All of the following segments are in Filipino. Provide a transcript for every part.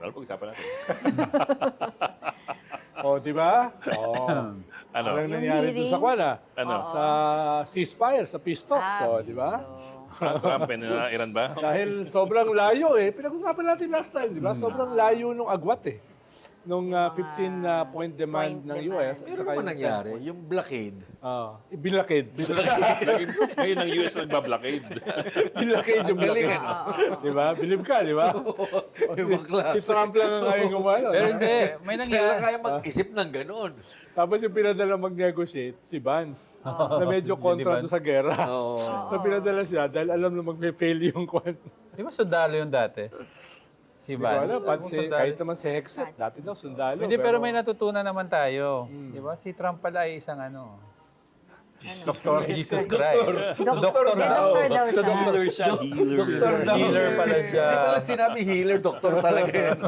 Lalo pag-usapan natin. O, di ba? O. Ano? Anong nangyari doon sa Kwana? Ano? Sa ceasefire, sa peace talks. So, di ba? Trump and Iran ba? Dahil sobrang layo eh. Pinag-usapan natin last time, di ba? Sobrang layo nung agwat eh. Nung 15-point demand ng US. Pero naman nangyari, yung blockade. Binlakid. Ngayon ang US nagbablockade. Binlakid yung blockade. Di ba? Believe ka, di ba? Ibang klase. Si Trump lang ang ngayon gumano. Pero hindi, may Siya lang nangyari. kaya mag-isip ng ganun. Tapos yung pinadala mag-negotiate, si Vance, na medyo kontra doon sa gera. Oo. Na pinadala siya dahil alam na mag-fail yung kwan. Di ba sundalo yung dati? Si Di ko Van. alam, kahit naman si Hexet, dati daw sundalo. Hindi, pero may natutunan naman tayo. Di ba? Si Trump pala ay isang Doktor Jesus Christ. Doktor daw siya. Healer siya. Doktor daw. Healer pala siya. Hindi pala sinabi healer, doktor talaga yan.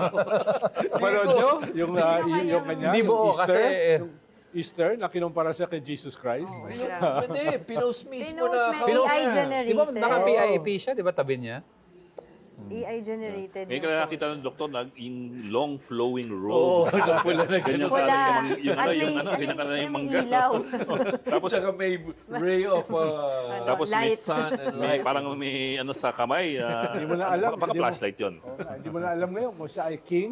Panood nyo? Yung kanya, Hindi yung buo Easter, kasi... Easter, na kinumpara siya kay Jesus Christ. Hindi, pinost mismo Pinost na may account AI niya. generated. Di ba naka-PIP siya? Di ba tabi niya? AI generated. Ngayon ka na nakita ng doktor na yung long flowing Oo, robe. napula na Ganyan ganyan. ka Wala. yung At yung may- ganyan ka na yung may mangga. ilaw. Tapos Tsaka may ray of Tapos may light. sun and may light. parang may ano sa kamay. Hindi mo na alam. Baka Hindi mo- flashlight yun. Hindi mo na alam ngayon kung siya ay king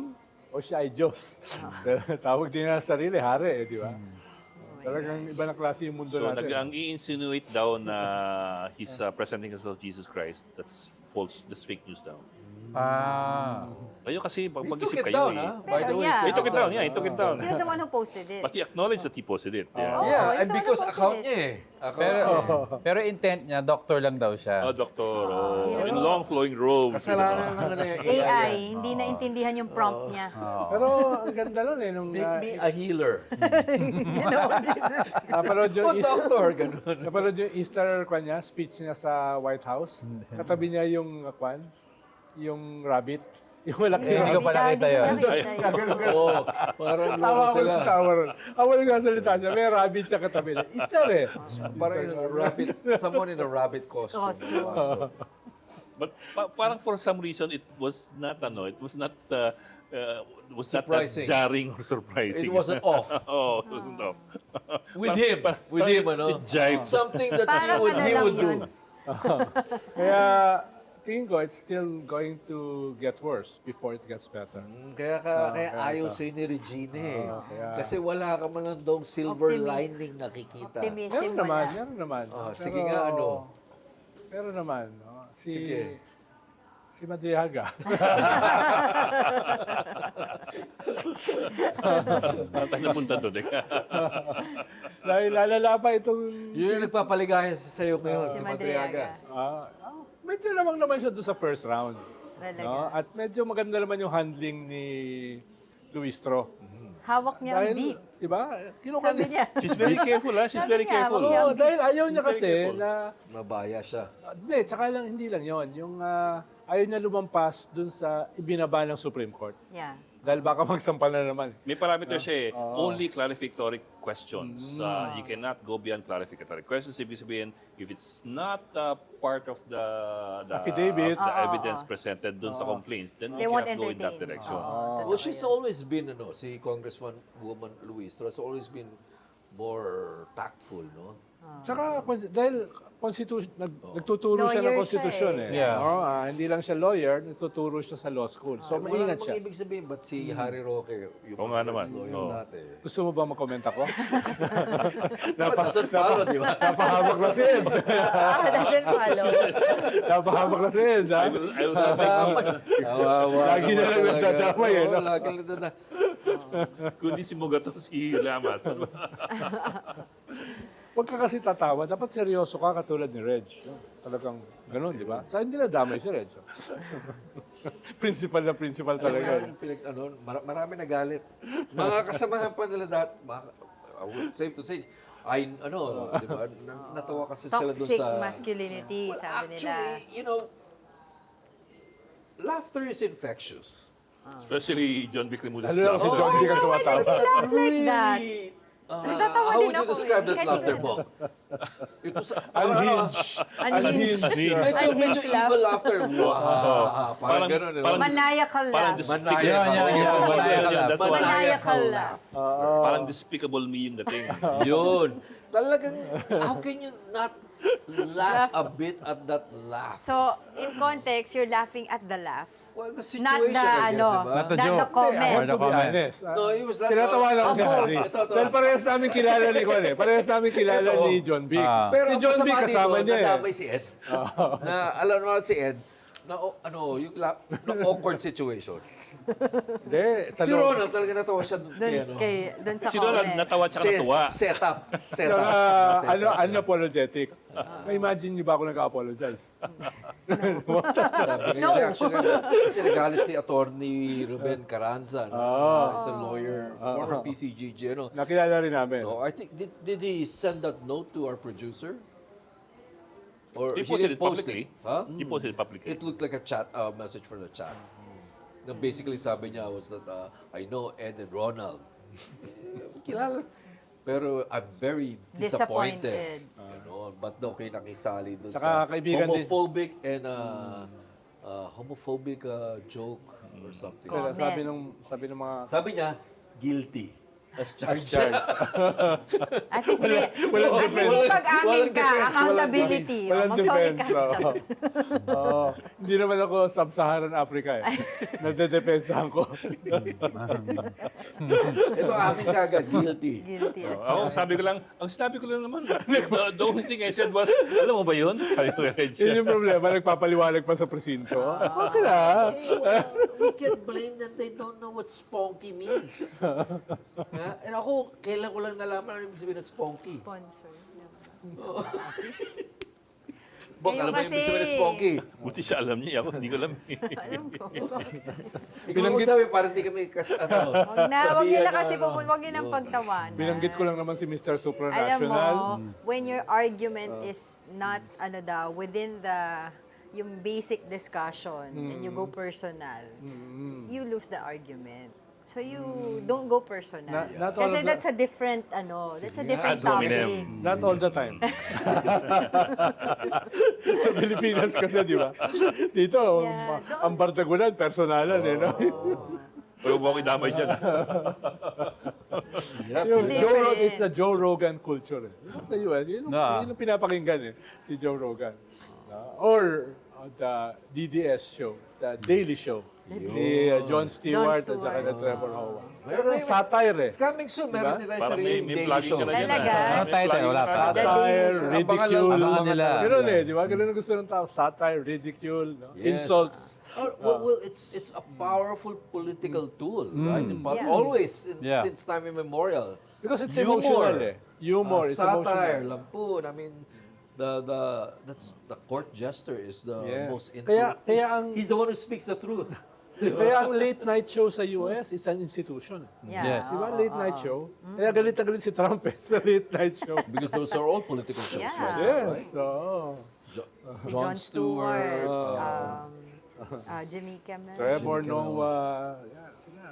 o siya ay Diyos. Tawag din niya sa sarili, hari eh, di ba? Talagang iba na klase yung mundo So natin. ang i-insinuate daw na he's presenting himself Jesus Christ, that's false, that's fake news daw. Kayo kasi He took mag-isip it kayo down, eh. ha? By the way, Yeah. He took it down, yeah, he took it down. He was the one who posted it. But he acknowledged that he posted it. Yeah. Oh. Yeah, he's and the one because who posted account it. niya eh. Pero intent niya, doktor lang daw siya. Oh, doktor. Oh, in long flowing robes. Kasalanan ng ano yung AI. AI, hindi naintindihan yung prompt niya. Pero ang ganda nun eh. Nung, Make me a healer. napanood yung O doctor, ganun. napanood yung Easter kwan niya, speech niya sa White House. Katabi niya yung kwan, yung rabbit. Yung malaki. Hindi ko pa nakita yun. Oo, parang Tawa loko ko sila. ng tawa ron. Ako lang nasalita siya. May rabbit siya katabi niya. Easter eh. Parang in a rabbit, someone in a rabbit costume. But parang for some reason it was not it was not Surprising. jarring or surprising. It wasn't off. Oh, it wasn't off. With him, ano? Jive. Something that Parang he ano would lang do. yun. Kaya tingin ko, it's still going to get worse before it gets better. Kaya ayaw sa'yo ni Regina eh. kaya- Kasi wala ka man lang daw silver Optimi- lining nakikita. Optimism Meron naman, wala. meron naman. Sige nga, ano? Meron naman. No? Sige. Si Madriaga. Tayo napunta doon eh. Dahil lalala pa itong... Yun yung nagpapaligaya sa'yo ngayon, Si si Madriaga. medyo lamang naman siya doon sa first round. Talaga. No? At medyo maganda naman yung handling ni Luis Tro. Hawak niya ang beat. di ba? Sabi niya. She's very careful, ha? She's very Sabi niya, careful. wag niya- Oo, dahil ayaw niya Very kasi careful. na... Mabaya siya. Hindi, tsaka lang, hindi lang yon. Yung ayaw niya lumampas dun sa ibinaba ng Supreme Court. Yeah. Dahil baka magsampal na naman. May parameter siya eh. Only clarificatory questions. You cannot go beyond clarificatory questions. Ibig sabihin, if it's not part of the Affidavit. of the evidence presented dun sa complaints, then They you won't cannot go in that entertain. direction. Well, she's always been, si Congresswoman Luis, has always been more tactful, no? Tsaka, dahil nagtuturo siya ng Lawyer konstitusyon siya eh. Yeah. Oo, hindi lang siya lawyer, nagtuturo siya sa law school. So, maingat Walang siya. ibig sabihin, ba't si Harry Roque, yung Oo nga naman. lawyer Oo. dati? Gusto mo ba mag-comment ako? Dapat doesn't follow, di ba? Napahamak na si Ed. Doesn't follow. Napahamak na si Ed, ha? I will not make Kawawa Lagi na naman lang talaga. nagdadamay, eh, no? Oo, lagi lang nagdadamay. kundi si Mugato si Lamas. Huwag ka kasi tatawa. Dapat seryoso ka katulad ni Reg. Talagang ganun, di ba? Sa hindi na damay si Reg. Principal na principal talaga. Marami nagalit. Mga kasamahan pa nila dati, safe to say, di ba, natawa kasi sila doon Toxic sa... masculinity, sabi nila. Actually, laughter is infectious. Especially John Vic Remulla's Lalo lang si John Vic ang tumatawa. Like that. Natatawa how din would you ako describe eh. that Kanina laughter, na. Bong? Ito sa... Unhinged. Unhinged. Medyo Unhinged laugh. evil laughter. Wow. Parang gano'n. Maniacal Parang laugh. despicable. Yan, yan, yan. Oo, Maniacal yan, that's why. Maniacal laugh. Parang despicable me yung dating. Yun. Talagang, how can you not laugh a bit at that laugh? So, in context, you're laughing at the laugh. Well, the Not situation, the, I guess, ano, diba? Not the not the joke. I comment. have to be comment. honest. No, it was that... Tinatawanan ko si Opo. Harry. Dahil parehas namin kilala ni Juan eh. Parehas namin kilala Ito. ni John Vic. Pero Si ang John Vic kasama kasama dito, niya eh. nadamay si Ed. Na, alam mo si Ed, na, yung awkward situation. Hindi, sa Si loob. Ronald talaga natawa siya doon. Doon sa Sino na comment. natawa at saka natuwa? Setup. Saka, unapologetic. Na-imagine niyo ba ako nag-apologize? No. Kasi nagalit si attorney Ruben Carranza. No? He's a lawyer, former PCGG. Ano? Nakilala rin namin. No, I think, did he send that note to our producer? Or He he posted didn't it post publicly. it? Huh? He posted it publicly. It looked like a chat, message from the chat. Na basically sabi niya was that, I know Ed and Ronald. Kilala. Pero I'm very disappointed. Disappointed. Ba't daw kayo nakisali doon Saka sa kaibigan din. homophobic and homophobic joke or something. Kaya Comment. sabi ng mga Sabi niya, guilty. As charged. charge. At least, walang at least defense. may pag-amin Walang ka, defense, accountability. Walang Mag-sorry defense. ka. Oo. Hindi naman ako sub-Saharan Africa eh. Nagdedepensahan ko. Ito amin kagad, guilty. Guilty as Ako, ang sinabi ko lang naman, the only thing I said was, alam mo ba yun? Sabi ko kay Reg. Yun yung problema, nagpapaliwanag pa sa presinto. Okay na. We can't blame them. They don't know what spunky means. And ako, kailan ko lang nalaman ano ibig sabihin ng spunky. sponsor. Bok, Kayo alam mo yung ibig kasi- sabihin ng spunky? Buti siya alam niya, ako hindi ko alam. Alam ko. Ikaw mo sabi, parang di kami Wag niyo na kasi wag niyo nang pagtawanan. Binanggit ko lang naman si Mr. Alam Supranational. mo, when your argument is not, within yung basic discussion, and you go personal, you lose the argument. So you don't go personal. Not all Kasi of the- that's a different, that's a different Ad hominem. topic. Not all the time. Sa Pilipinas kasi, di ba? Dito, Yeah, ang bardagulan, personalan eh. No? Pero huwag ko idamay dyan. Yung Different. It's the Joe Rogan culture. Eh. Sa US, yun Ah. yung pinapakinggan eh, si Joe Rogan. Or the DDS show, the Daily Show. Ni Jon Stewart at saka ni Trevor Howard. Pero satire eh. Coming soon, meron din tayo Parang sariling may daily plugging show. ka na dyan. Talaga? Ano title? Wala pa. Satire, ridicule. Abangan nila. Ganun eh, di ba? Ganun ang gusto ng tao. Satire, ridicule, no? Yes. Insults. Well, it's a powerful political tool, right? But Yeah. always, Yeah. since time immemorial. Because it's Humor. emotional eh. Humor, it's Satire, emotional. lampoon. I mean, the court jester is the Yes. most Kaya influential. ang- He's the one who speaks the truth. Kaya ang late night show sa US is an institution. Yeah. Yes. Di ba? Late night show. Kaya galit na galit si Trump eh, sa late night show. Because those are all political shows, Yeah. right? Yes. Oo. Si Jon Stewart, uh, Jimmy Kimmel, Trevor Jimmy Kimmel. Noah. Yan, sila.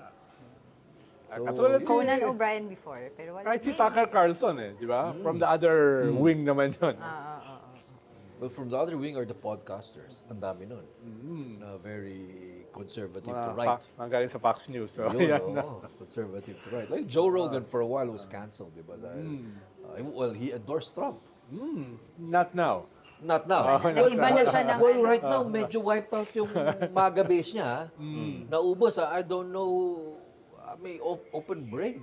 So, Katulad Conan O'Brien before, pero wala. kahit si Tucker Carlson eh, di ba? From the other wing naman yun. Well, from the other wing are the podcasters. Ang dami nun. Na very conservative to right. Mga galing sa Fox News. So, Yun, yan. oo. Conservative to right. Like Joe Rogan for a while was canceled, di ba? Dahil, well, he endorsed Trump. Not now. Not now. Nag-iba na siya ng Well, right now, medyo wiped out yung MAGA base niya. Naubos. I don't know. May open break.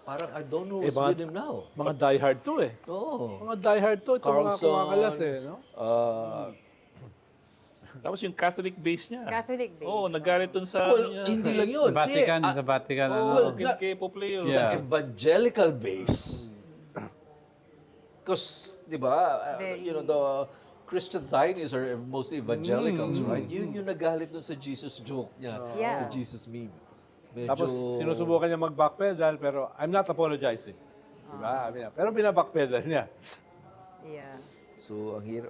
Parang I don't know what's with him now. Mga diehard to eh. Oo. Mga diehard to. Ito mga Carlson, kumakalas eh. No? Tapos yung Catholic base niya. Catholic base. Oo, nagalit dun sa... Well, hindi lang yun. Sa Vatican, Hindi, sa Vatican. well, ano. Kay Pope Leo. Yeah. the evangelical base. Because, di ba, Very- the Christian Zionists are mostly evangelicals, right? Yun yung nagalit dun sa Jesus joke niya, Yeah. sa Jesus meme. Medyo, Tapos sinusubukan niya mag-backpedal pero I'm not apologizing. Diba? Pero binabackpedal niya. Yeah. So, ang hirap,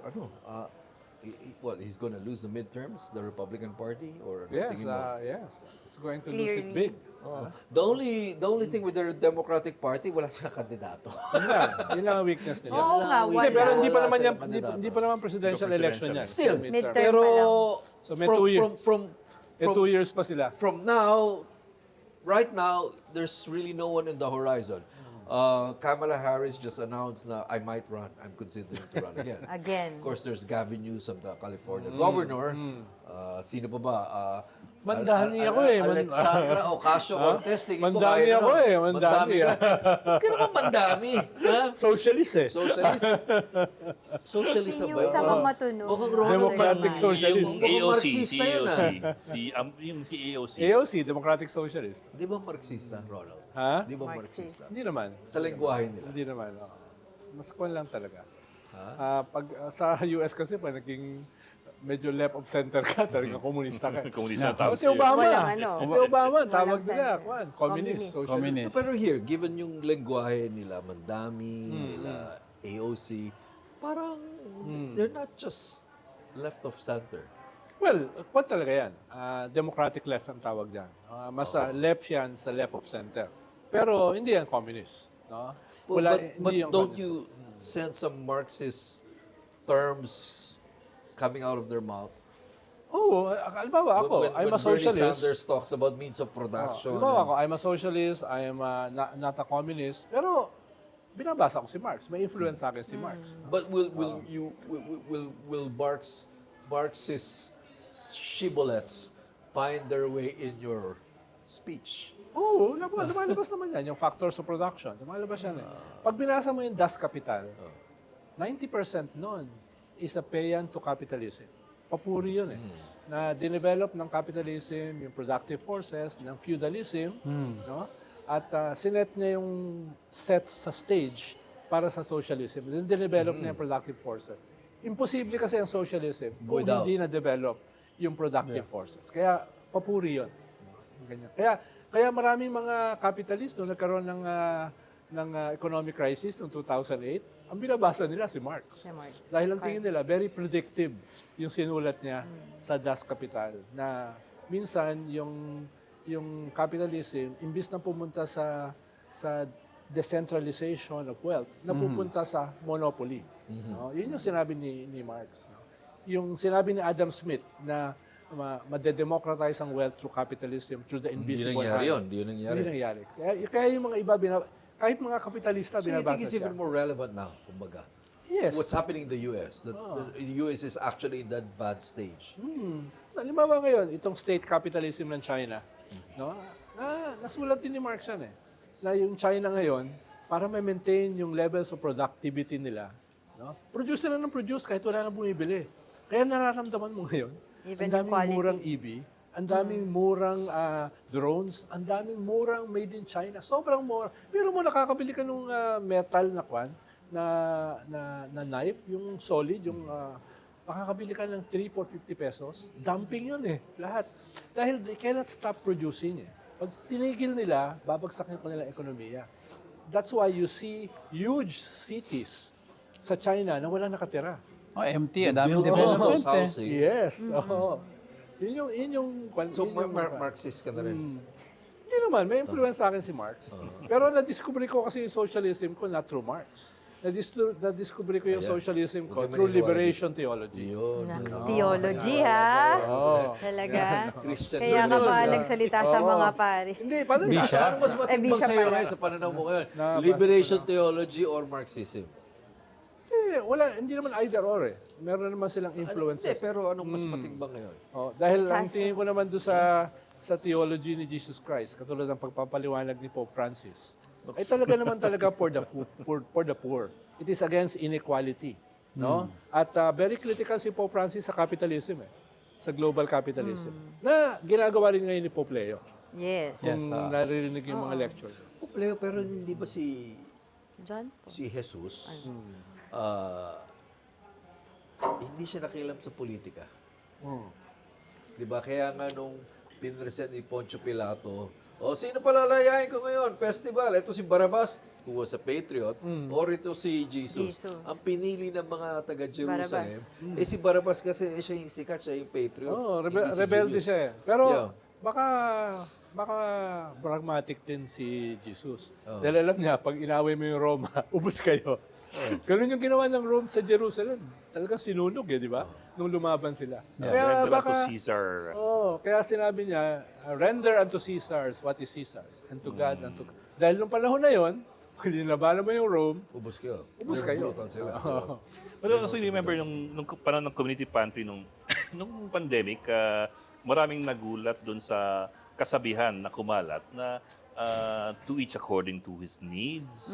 what, he's going to lose the midterms, the Republican Party? Or ano Yes, tingin mo? yes. It's going to lose it big. Oh. The only thing with the Democratic Party, wala silang kandidato. Yun lang ang weakness nila. Oo nga, Hindi, wala. Pero hindi pa Wala naman silang yan, kandidato. hindi pa naman presidential election yan. Still, Midterm pero pa lang. So may 2 years. from 2 years pa sila. from now, right now, there's really no one in the horizon. Kamala Harris just announced na I might run. I'm considering to run again. Again. Of course, there's Gavin Newsom, the California governor. Sino pa ba? Mandani ako eh. Alexandra Ocasio-Cortez. Tingin ko Mandami kaya ako naman. eh. Mandami. Huwag ka naman mandami. Ha? Socialist eh. Socialist. Socialist Kasi na yung ba? sa mga matunog. Mukhang Ronald Democratic Reagan. Socialist. Mukhang AOC, Marxista yun, ah. yung si AOC. AOC, Democratic Socialist. Di ba Marxista, Ronald? Ha? Di ba Marxist. Marxista? Hindi naman. Sa lengguwahe nila. Hindi naman. Mas kwan lang talaga. Sa US kasi pa naging medyo left of center ka, talagang komunista ka. Komunista ang Tapos tawag si Obama. Walang ano. Si Obama, tawag Walang nila, center. kwan, communist, socialist. Communist. Pero here, given yung lengguwahe nila, Mandami, nila AOC, parang they're not just left of center. Well, kwan talaga yan. Democratic left ang tawag dyan. Mas left yan sa left of center. Pero hindi yan communist. No? But hindi yung don't communist. you sense some Marxist terms coming out of their mouth? Oo, halimbawa ako, I'm a Bernie socialist. Sanders talks about means of production. Halimbawa ako, I'm a socialist, I am not a communist. Pero binabasa ko si Marx. May influence sa akin si Marx. But will Marxist shibboleths find their way in your speech? Oo, lumalabas naman yan. Yung factors of production. Lumalabas yan eh. Pag binasa mo yung Das Kapital, 90% nun is a paean to capitalism. Papuri yun eh. Na dinevelop ng capitalism, yung productive forces, ng feudalism, no? At sinet niya yung set sa stage para sa socialism. Then dinevelop niya yung productive forces. Imposible kasi ang socialism kung Without. hindi na-develop yung productive forces. Kaya papuri yun. Ganyan. Kaya maraming mga kapitalist nung nagkaroon ng economic crisis noong 2008, ang binabasa nila si Marx. Si Marx. Dahil ang tingin nila, very predictive yung sinulat niya sa Das Kapital na minsan yung capitalism, imbis na pumunta sa decentralization of wealth, napupunta sa monopoly. No? Yun yung sinabi ni Marx. No? Yung sinabi ni Adam Smith na madedemocratize ang wealth through capitalism, through the Hindi invisible nangyari hand. yun. Hindi nangyari. Hindi nangyari. Kaya yung mga iba, kahit mga kapitalista, So you binabasa think it's siya. even more relevant now, kumbaga? Yes. What's happening in the US? The US is actually in the advanced stage. Halimbawa ngayon, itong state capitalism ng China, no? Nasulat din ni Marx yan eh. Na yung China ngayon, para ma-maintain yung levels of productivity nila, no? Produce na ng produce kahit wala nang bumibili. Kaya nararamdaman mo ngayon, Even ang daming yung quality. murang EV, ang daming murang drones, ang daming murang made in China. Sobrang mura. Pero mo nakakabili ka ng metal na kwan, na knife, yung solid, yung makakabili ka ng 3-450 pesos. Dumping yun eh, lahat. Dahil they cannot stop producing eh. Pag tinigil nila, babagsak yung kanilang ekonomiya. That's why you see huge cities sa China na wala nakatira. Oh, empty. Ang daming Build all development those eh. housing. Yes. Oo. Yun yung So yun yung- Marxist ka na rin. Hindi naman, may influence sa akin si Marx. Pero na-discover ko kasi yung socialism ko not through Marx. Na-discover ko yung Ayan. socialism ko Huwag ka through maniniwala liberation theology. Yun. Theology, ha? Oo. Talaga. Christian Kaya ka liberation. pa nagsalita sa Oo. mga pare. Hindi, paano Bisha. Ano mas matimbang Bishop sa'yo pala. ngayon sa pananaw mo ngayon? Na- Liberation theology or Marxism? Hindi naman either or eh. Meron naman silang Hindi, influences. pero anong mas matimbang ngayon? Dahil ang Custom. tingin ko naman doon sa theology ni Jesus Christ, katulad ng pagpapaliwanag ni Pope Francis, ay talaga for the poor. It is against inequality, no? At very critical si Pope Francis sa capitalism eh, sa global capitalism. Na ginagawa rin ngayon ni Pope Leo. Yes. Kung naririnig yung mga lecture. Leo, pero hindi ba si John? Jesus hindi siya nakialam sa politika? Di ba? Kaya nga nung pinresent ni Poncio Pilato O, sino palalayain ko ngayon? Festival. Ito si Barabas, who was a patriot, or ito si Jesus. Jesus. Ang pinili ng mga taga-Jerusalem, Barabas. si Barabas kasi siya yung sikat, siya yung patriot. Oh, hindi si rebelde Julius. siya eh. Pero Yeah. baka pragmatic din si Jesus. Dahil alam niya, pag inaway mo yung Roma, ubos kayo. Ganun yung ginawa ng Rome sa Jerusalem. Talagang sinunog eh, di ba? Nung lumaban sila. Kaya Render baka, to Caesar. kaya sinabi niya, render unto Caesars what is Caesar's, and to God, unto God. Dahil nung panahon na yon, kung nilabanan mo yung Rome, Ubus kayo. ubos kayo. Brutal sila. But I also remember nung panahon ng community pantry nung pandemic, maraming nagulat doon sa kasabihan na kumalat na to each according to his needs.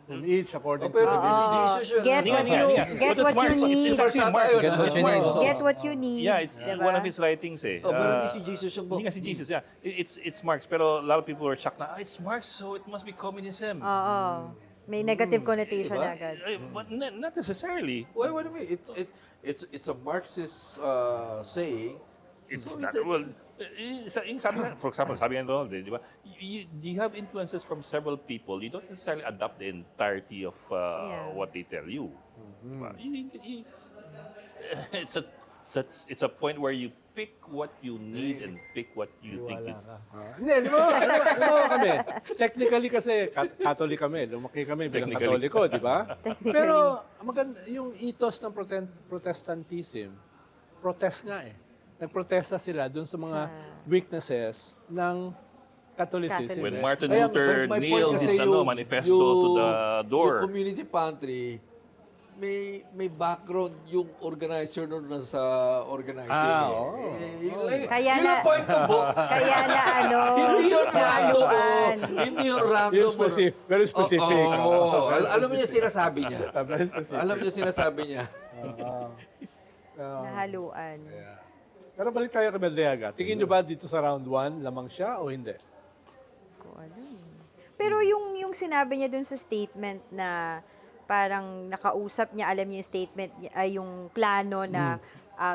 From each according Pero to si Jesus yun. Get what you, get what you need. It's actually Marx. Get what It's you Marx. need. Get what you need. Yeah, it's diba? one of his writings eh. Pero hindi si Jesus yung Hindi nga si Jesus, yeah. It's Marx, pero a lot of people were shocked na, it's Marx, so it must be communism. Oo. May negative connotation Diba? agad. But not necessarily. Wait, what do you mean? It's a Marxist saying. It's So not, it's- well, sabi nga, for example, sabi nga Ronald, di ba? You have influences from several people. You don't necessarily adopt the entirety of Yeah. what they tell you. Diba? It's a point where you pick what you need and pick what you think. Hindi, lima kami. Technically kasi, Catholic kami. Lumaki kami bilang Technically. Katoliko, di ba? Pero yung ethos ng Protestantism, protest nga eh. Nagprotesta sila dun sa mga weaknesses ng Catholicism. When Martin Kaya, Luther My point nailed kasi his manifesto to the door. Yung community pantry, may background yung organizer nun nasa organizing. Yun lang. Kaya Yun ang na- point ko, Bo. Kaya na ano, Hindi yun random. haluan. Hindi yun random. Yung very specific. Alam mo niya sinasabi niya. Very specific. Alam niya sinasabi niya. Nahaluan. Pero balik tayo kay Medleaga. Tingin nyo ba dito sa round 1, lamang siya o hindi? Ko alam. Pero yung sinabi niya dun sa statement na parang nakausap niya, alam niya yung statement, ay yung plano na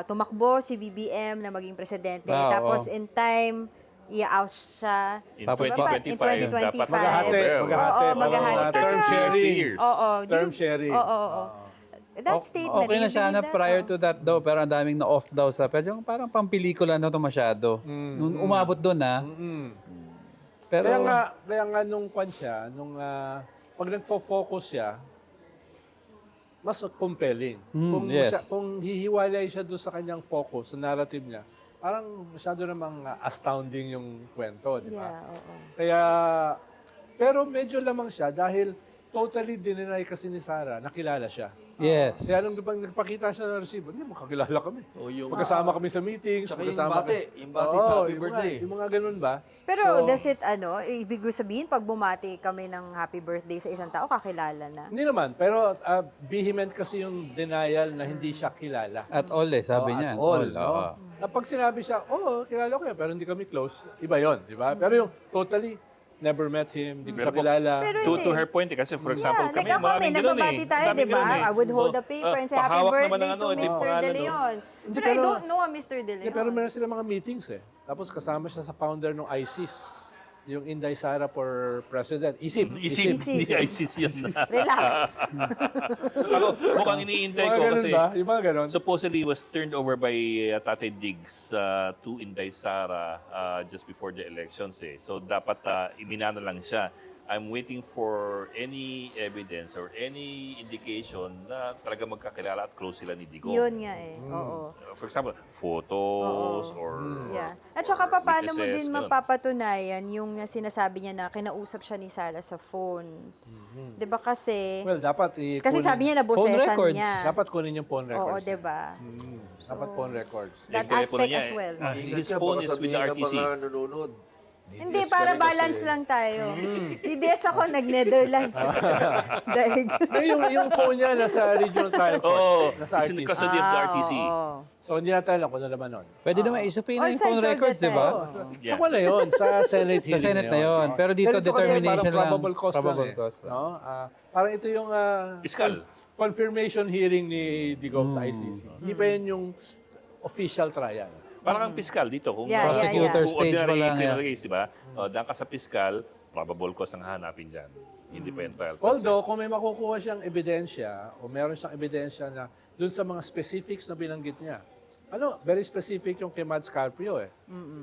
tumakbo si BBM na maging presidente. Ah, Tapos oo. in time, i-oust siya. In Tapos Dapat 2025, in 2025. dapat Maghahati. Oo, maghahati. Term Tama. sharing. Years. Oo. Term sharing. Oo. That statement. Okay na you siya believe na that, prior oh? to that daw, pero ang daming na-off daw sa, pero yung parang pampelikula na to masyado. Nung umabot doon Pero, Kaya nga nung kwan siya, pag nagfo-focus siya, mas compelling. yes. Kung hihiwalay siya doon sa kanyang focus, sa narrative niya, parang masyado namang astounding yung kwento, di ba? Yeah, oo. Kaya, pero medyo lamang siya dahil totally dininay kasi ni Sarah, nakilala siya. yes. Kaya nung nagpakita siya ng resibo, hindi, makakilala kami. O yung, Magkasama kami sa meetings, Tsaka yung magkasama bate, kami. yung bate sa happy yung birthday. Yung mga ganun ba? Pero So, does it, ibig sabihin, pag bumati kami ng happy birthday sa isang tao, kakilala na? Hindi naman, pero vehement kasi yung denial na hindi siya kilala. At all sabi niya. At all, Oo. no? Pag sinabi siya, kilala ko yan, pero hindi kami close, iba yon, di ba? Pero yung totally, never met him, hindi ko siya kilala. Pero To hindi. her point, kasi for example, Like kami, ako, may maraming ganun nagbabati tayo, Maraming di ba? ganun I would hold the paper and say, happy pahawak naman birthday ng to di Mr. pangalan, De no? Leon. Hindi, But I pero- don't know a Mr. De Hindi, Leon. pero meron sila mga meetings eh. Tapos kasama siya sa founder ng ISIS. Yung Inday Sara for President. Isip, hindi ISIS yun. Relax. Ako, mukhang iniintay Mga ko ganun kasi ba? Yung mga ganun. supposedly was turned over by Tate Diggs to Inday Sara just before the elections eh. So dapat iminano lang siya. I'm waiting for any evidence or any indication na talaga magkakilala at close sila ni Digong. Yun nga eh. Oo. For example, photos or Yeah. At saka paano mo witnesses, din ganun. mapapatunayan yung sinasabi niya na kinausap siya ni Sarah sa phone. 'Di ba kasi Well, dapat kasi sabi niya Phone nabosesan records. niya. Dapat kunin yung phone records. Oo, 'di ba? Dapat phone records. That Yung telepono aspect niya as eh. well. His Ingat ka, phone baka is with the sabihin ng RTC. mga nanonood. Hindi, para balance lang tayo. Di des ako nag-Netherlands. Dahil yung phone niya nasa regional trial court. Oh, nasa is in RTC. custody of the RTC. oo. So hindi natin alam kung ano naman nun. Pwede naman isupin na On yung phone sides all the records, di ba? time. Yeah. Sa wala yun, sa Senate Sa hearing Senate na yun. Pero dito, kasi determination parang lang. probable cause Probable lang eh. cause lang. No? Parang ito yung Fiscal. confirmation hearing ni Digong sa ICC. Hindi pa yun yung official trial. Parang ang piskal dito. Kung, Yeah, Prosecutor kung stage pa ordinary lang, criminal yeah. case, di ba? Daan ka sa piskal, probable cause ang hanapin dyan. Hindi pa yung trial process. Although, kung may makukuha siyang ebidensya o meron siyang ebidensya na dun sa mga specifics na binanggit niya. Very specific yung kay Mads Carpio eh.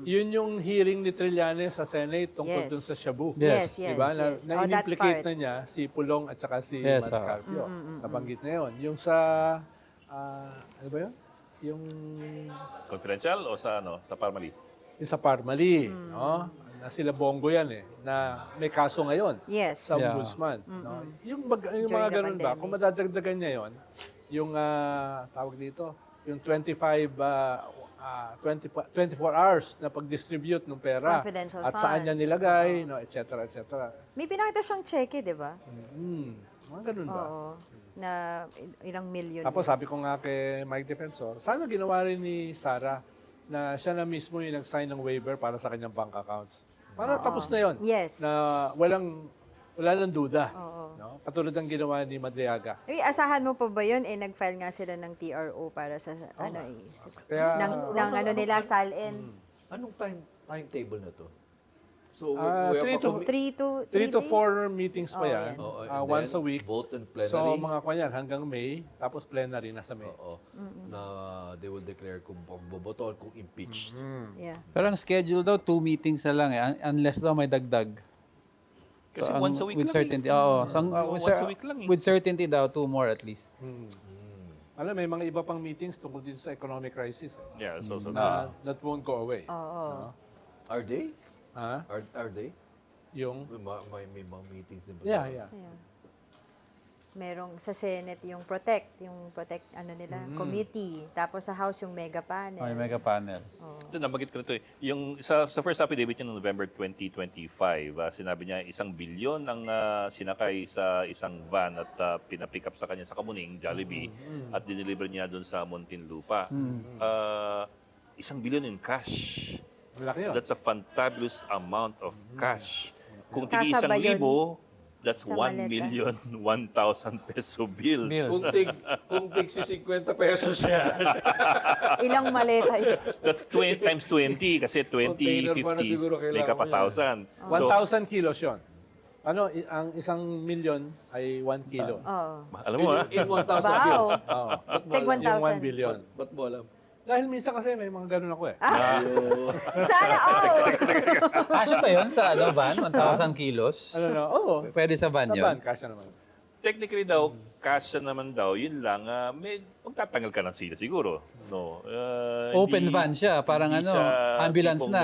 Yun yung hearing ni Trillanes sa Senate tungkol Yes. dun sa Shabu. Yes. Diba? Na, yes. na Oh, that in-implicate part. na niya si Pulong at saka si Yes, Mads oo. Carpio. Nabanggit na yun. Yung sa, ano ba yun? Yung Confidential o sa Parmali? sa Parmali, no? Na sila Bongo yan eh, na may kaso ngayon Yes. sa Yeah. ombudsman. No? Yung During mga the ganun ba, pandemic. kung madadagdagan niya yon, yung tawag dito, yung 24 hours na pag-distribute ng pera Confidential at saan niya funds. nilagay, no, et cetera, et cetera. May pinakita siyang cheque, di ba? Mga ganun ba? Oo. Na ilang milyon. Tapos sabi ko nga kay Mike Defensor, sana ginawa rin ni Sarah na siya na mismo yung nag-sign ng waiver para sa kanyang bank accounts. Para tapos na yon. Yes. Na wala nang duda. Oo. No? Katulad ng ginawa ni Madriaga. Asahan mo pa ba yun? Nag-file nga sila ng TRO para sa, Kaya- ng ano nila, SALN. Anong timetable na to? So, three to- 3 to 4 meetings pa Oh, yan. yan. Once a week. Vote and So, plenary. mga kanyan, hanggang May, tapos plenary na sa May. Oo. Na they will declare kung boboto or kung impeached. Yeah. Pero ang schedule daw, 2 meetings na lang eh, unless daw may dagdag. Kasi ang- once a week with lang certainty, oo. So, once a week lang eh. With certainty daw, 2 more at least. Alam, may mga iba pang meetings tungkol dito sa economic crisis. Yeah, so That won't go away. Oo. Are they? Ha? Are they? Yung, May mga meetings din ba? yeah. Ayan. Merong sa Senate yung protect nila, committee. Tapos sa House yung mega panel. May mega panel. ito, nabanggit ko na ito eh. Yung sa first affidavit niya noong November 2025, sinabi niya 1 bilyon ang sinakay sa isang van at pinapick up sa kanya sa Kamuning, Jollibee, at dineliver niya doon sa Muntinlupa. 1 billion in cash. Malaki yun. That's a fantabulous amount of cash. Kung tigi Kasya ba yun 1,000, that's sa 1,001,000 peso bills. Kung tig si 50 pesos yan. Ilang maleta yun? That's 20 times 20 kasi 20, Container pa na 50s, siguro make up kailangan 1,000. 1,000 kilos yun. Ang 1 milyon ay 1 kilo. Oo. Alam mo In 1,000 Wow. kilos. Oo. Take Yung 1 1,000. billion. Ba't mo alam? Dahil minsan kasi may mga ganun ako eh. Sana all! Kasya pa yun sa van? 1,000 kilos? Oo. Pwede sa van Sa yun? van, kasya naman. Technically daw, cash naman daw, yun lang, magtatanggal ka ng sila siguro. No. Open van siya, parang hindi ano, siya ambulance tipong na.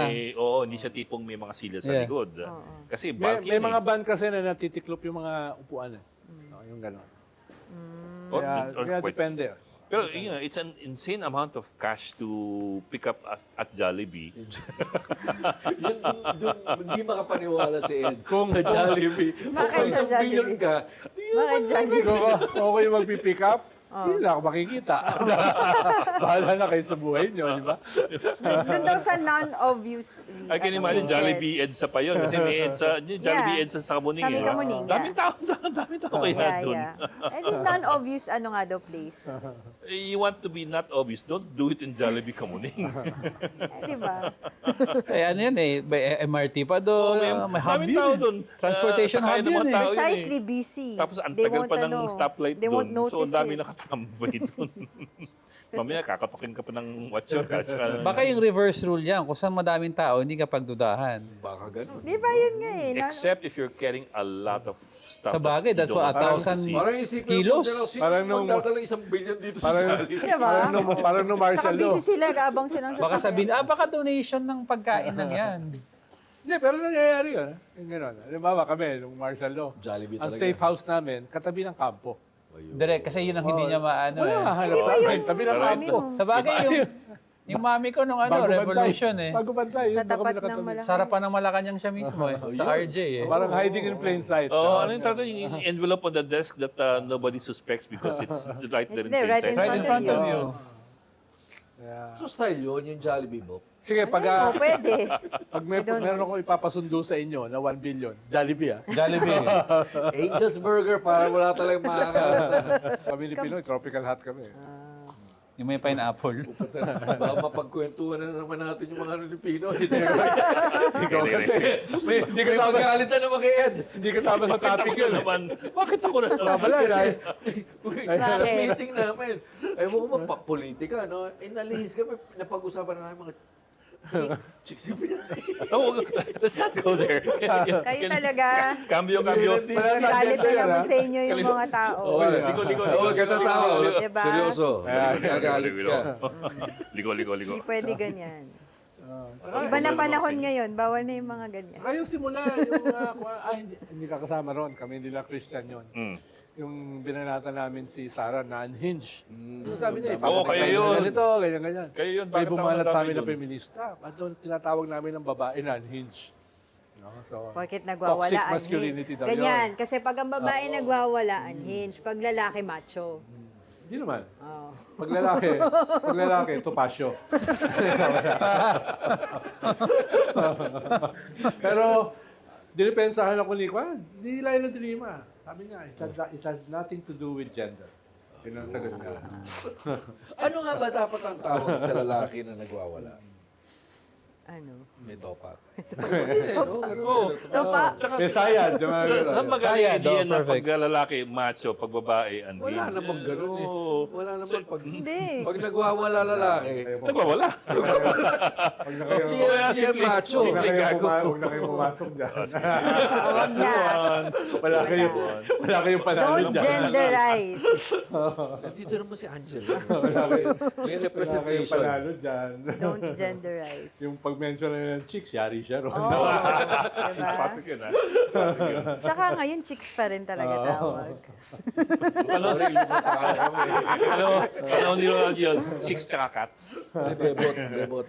hindi siya tipong may mga sila sa Yeah. likod. Kasi May, bulky may yan mga eh. van kasi na natitiklop yung mga upuan eh. No, yung gano'n. Or- Kaya, or kaya quite- depende. Pero it's an insane amount of cash to pick up at Jollibee. Yun, dun, hindi makapaniwala si Ed Kung- sa Jollibee. Bakit Kung sa 1 billion Jollibee? ka, Bakit dyan? Kung ako yung magpipick up, hindi na ako makikita. Bahala na kayo sa buhay nyo, di ba? Doon daw sa non-obvious I can imagine Jollibee EDSA pa yun. Kasi may EDSA, Jollibee EDSA sa Kamuning. Sa may eh. Kamuning, Daming tao kaya Yeah, doon. yeah. And non-obvious, ano nga daw, place? You want to be not obvious, don't do it in Jollibee Kamuning. Di ba? Eh, ano yan eh, may MRT pa doon, may hub daming yun tao eh. doon. Transportation Sakay hub ng mga yun eh. tao yun Precisely busy. Tapos ang They tagal won't, pa ng ano, stoplight they doon. won't notice So ang dami it. nakatambay doon. Mamaya kakatokin ka pa ng watcher. Baka yung reverse rule yan, kung saan madaming tao, hindi ka pagdudahan. baka ganun. Di ba yun nga eh? Except if you're carrying a lot of stuff. Sa bagay, that's what, 1,000 Parang isipin kilos. Parang nung- magdadala 1 billion dito sa Jollibee. Di ba? Parang no Tsaka martial law. busy sila, gaabang silang Baka sasakyan. sabihin, baka donation ng pagkain lang yan. Hindi, pero nangyayari yun. Yung gano'n. Halimbawa kami, nung martial law. Jollibee Ang talaga. safe house namin, katabi ng kampo. Ayun. Direct, kasi yun ang hindi niya maano eh. Wala, hanap Hindi sa ba amin. yung Tabi ng mami kampo. mo? Sa bagay, yung mami ko nung ano, Bago bantay. revolution eh. Bago bantay. Sa yun, bago tapat ng nakatabi. malaki. Sa harapan ng Malacanang siya mismo eh. Sa RJ eh. Parang hiding in plain sight. Oh, ano yung tatawag yung envelope on the desk that nobody suspects because it's right there It's in there, plain right sight. Right in front of you. Yeah. So style yun, yung Jollibee mo. Sige, pag, Oo, pwede. pag meron akong ipapasundo sa inyo na 1 billion, Jollibee ah. Jollibee. Angel's Burger, para wala talagang makakalimutan. Kami ni Pinoy, tropical hot kami. Yung may pineapple. Baka mapagkwentuhan na naman natin yung mga Pilipino. Ikaw kasi, Hindi ka magkakalitan naman kay Ed. hindi kasama sa topic yun. naman. Bakit ako na Wala, Kasi, Bakit? sa meeting namin, ay mo ko politika, no? Nalihis kami, napag-usapan na namin mga chicks yung Pinay. Oh, let's not go there. Kayo talaga, Cambio. galit na naman sa inyo yung mga tao. Liko. Oo, ganda tao. Diba? Seryoso. Ayan. Kagalit ka. Liko. Hindi pwede ganyan. Ah, Iba na panahon ngayon, bawal na yung mga ganyan. Kayo simula yung, hindi ka kasama ron, kami nila Christian yon. Yung binanata namin si Sarah na unhinged. Yung sabi niya, Oo, kayo yun. Ganito, ganyan. Kayo yun. May Bakit bumalat ako sa amin na nadami dun? feminista. At doon tinatawag namin ng babae na unhinged. No? So, Porkit nagwawala, toxic unhinged. masculinity daw Ganyan, yun. kasi pag ang babae nagwawala, unhinged. Pag lalaki, macho. Hindi naman. Oh. Pag lalaki, tupasyo. Pero, dinipensahan ako ni Kwan. Hindi Laila de Lima. Sabi niya, it has nothing to do with gender. Yun ang sagot niya. Ano nga ba dapat ang tawag sa lalaki na nagwawala? Ano? May topak. Oo. Topa. Pesayad. Sa magaling Sayad, idea oh, na perfect. pag lalaki, macho, pag babae, unhinged. Wala namang ganun eh. Oo. Wala namang pag... Hindi. Pag nagwawala lalaki, Nagwawala. Huwag na kayo, hindi yan macho. huwag na kayo, gago. huwag na kayo pumasok dyan. Huwag na. Wala kayong panalo Don't dyan. genderize. Nandito naman si Angel. May Wala kayong representation. panalo dyan. Don't genderize. Yung pag-mention na ng chicks, yari siya ron. Oo. Diba? Topic yun, ha? Topic yun. Tsaka ngayon, chicks pa rin talaga tawag. Sorry, lumatakan kami. Ano ni Ronald yun? Chicks tsaka cats. May bebot.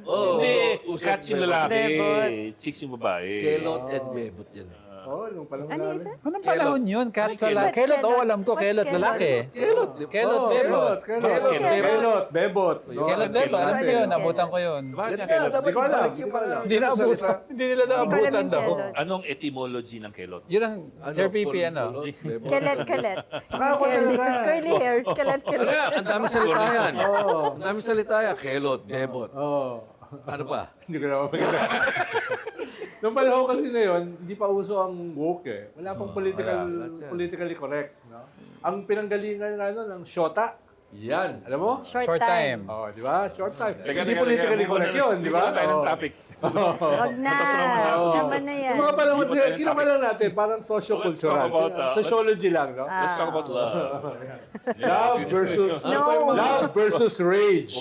Oo. Hindi, usap cats yung bebot. lalaki, Bebot. chicks yung babae. Kelot and bebot yan. Oo, nung panahon Ano namin. isa? Anong panahon yun? Cats What's lalaki. kelot? Kelot, alam ko. What's Kelot kelot? lalaki. Kelot, di ba? Kelot, Oh, bebot. Kelot, bebot. No? Kelot, bebot. Alam ko yun. Abutan ko yun. Bakit Yan nga nga, kelot? dapat Di ko alam, ibalik di yung ko mga... alam. Hindi na abutan. Hindi nila Hindi ko alam naabutan yung daw. kelot. Anong etymology ng kelot? Yun ang Sir PP, ano? Bebot. Kalet. ako Curly, talaga. curly hair. Kalet. Ano yan? Ang daming salita yan. Oo. Ang daming salita yan. Kelot, bebot. Oo. Ano pa? Hindi ko na mapagkita. Nung panahon kasi na yun, hindi pa uso ang woke eh. Wala pang politically correct. No? Ang pinanggalingan nga nun, ang shota. Yan. Alam mo? Short time. Oh, di ba? Short time. Teka, Hindi teka, politically teka. correct yun, di ba? Tayo ng Oo. topic. Wag na. Oo. Tama na yan. Yung mga panahon, Hindi pa tayo kinama lang natin, parang socio-cultural. Let's talk about, Sociology lang, no? Let's talk about love. Love versus No. love versus rage.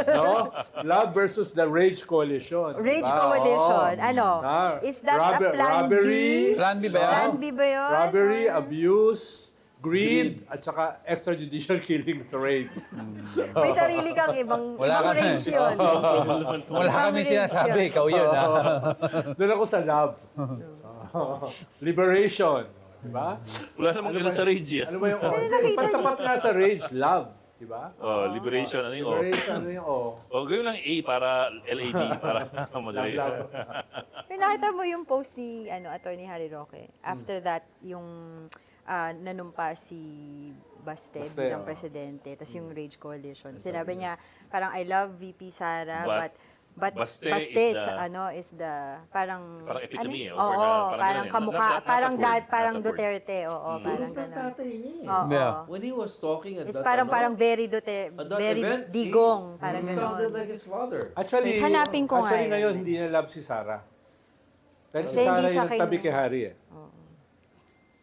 No? Love versus the Rage Coalition. Rage diba? Coalition. Oo. Ano? Ah, Is that a plan robbery, B? Plan B ba yan? Plan B ba yun? Robbery, abuse, greed, at saka extrajudicial killing sa rape. May sarili kang ibang Wala ka na. rage yun. Wala kami Pang-rage sinasabi. yun. Ikaw yun, ha? Doon ako sa love. Liberation. Diba? Wala namang ganun sa rage. Ano ba yung O? nakita Pagtapat nga sa rage, love. Diba? Oh, liberation. Ano yung O? Liberation, ano yung O? Oh, gawin lang A para LAD. Para madali. Love. Pero nakita mo yung post ni Attorney Harry Roque. After that, yung nanumpa si Baste Baste, bilang oo. presidente. Tapos yung Rage Coalition. Sinabi niya, parang I love VP Sara, But but Baste Baste is is the parang Parang epitome, ano? or Oo, parang parang ganun, kamukha, not parang upward, dad, parang not upward. Duterte, oo, parang Ang gano'n. tatay niya eh. Oo. Yeah. When he was talking at It's that, parang very Duterte, at that very event, digong, parang he sounded gano'n. like his father. Actually, Hanapin ko nga actually yun. ngayon, hindi niya love si Sarah. Pero si Kasi Sarah hindi siya yung nagtabi kay- kay Harry eh.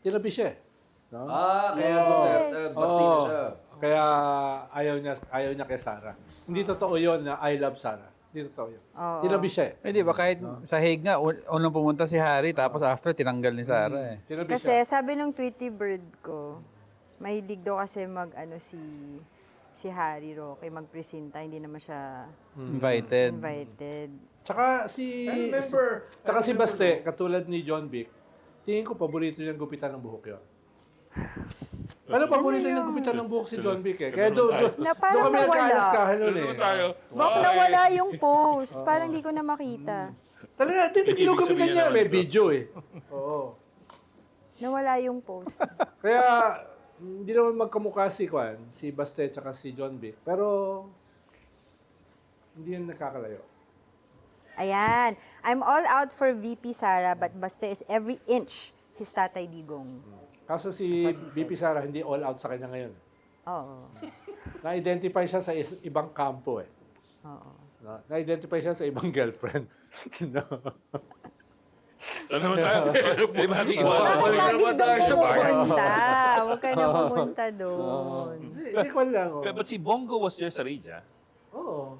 Tinabi siya eh. No? Kaya Duterte, Bastida siya. Kaya ayaw niya kay Sarah. Hindi totoo yun na I love Sarah. Hindi totoo yun. Oo. Tinabi siya eh. Hindi ba kahit sa Hague nga, unang pumunta si Harry, tapos after tinanggal ni Sarah eh. Tinabi Kasi siya. sabi ng Tweety Bird ko, mahilig daw kasi si Harry Roque magpresenta, hindi naman siya Invited. invited. Tsaka si Baste, katulad ni John Vic, tingin ko paborito niyang gupitan ng buhok yun. Ano paborito niyang gupitan ng buhok si John Vic eh. Kaya doon Na parang kami nawala. nagkaalas-kahan nun eh. tayo. Bak nawala yung post. Parang di ko na makita. Talaga, titigil yung Ibig gupitan sabihin niya. naman May ito. video eh. Oo. Nawala yung post. Kaya hindi naman magkamukha si Kwan, si Baste at si John Vic. Pero, hindi yan nakakalayo. Ayan. I'm all out for VP Sara, but Baste is every inch his Tatay Digong. Kaso si That's what he VP Sara, hindi all out sa kanya ngayon. Oo. Na-identify siya sa ibang kampo eh. Oo. No? Na-identify siya sa ibang girlfriend. No? Ano naman tayo? Pwede ba natin iwasan? Bakit Balik lagi naman tayo doon sa pumunta? Huwag ka na pumunta doon. Hindi ko lang. Oh. But si Bongo was there sa rage, ah. Oo.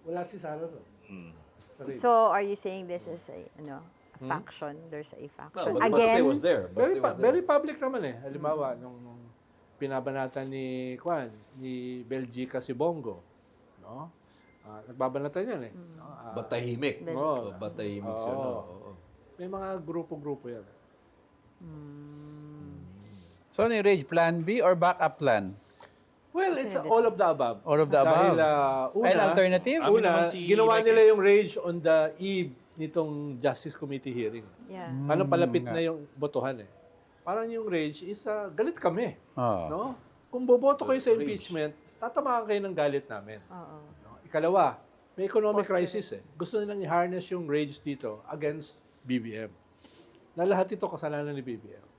Wala si Sara doon. Mm. Sorry. So, are you saying this is a faction? There's a No, faction. but Baste Again, was there. Very, Baste was there. very public naman eh. Halimbawa, nung pinabanatan ni Kwan, ni Belgica si Bongo, no? Nagbabanatan yan eh. No? Batahimik. Oo. Batahimik siya. Oo. No? Oo. May mga grupo-grupo yan. So, ano yung rage? Plan B or backup plan? Well, it's all of the above. All of the Dahil above. una, And alternative? Amin una, naman si ginawa Mike nila eh. yung rage on the eve nitong Justice Committee hearing. yeah. Paano palapit nga. na yung botohan eh. Parang yung rage is galit kami. Oh. No? Kung boboto kayo sa impeachment, tatamaan kayo ng galit namin. Oo. No? Ikalawa, may economic Posture. crisis eh. Gusto nilang i-harness yung rage dito against BBM. Na lahat ito kasalanan ni BBM.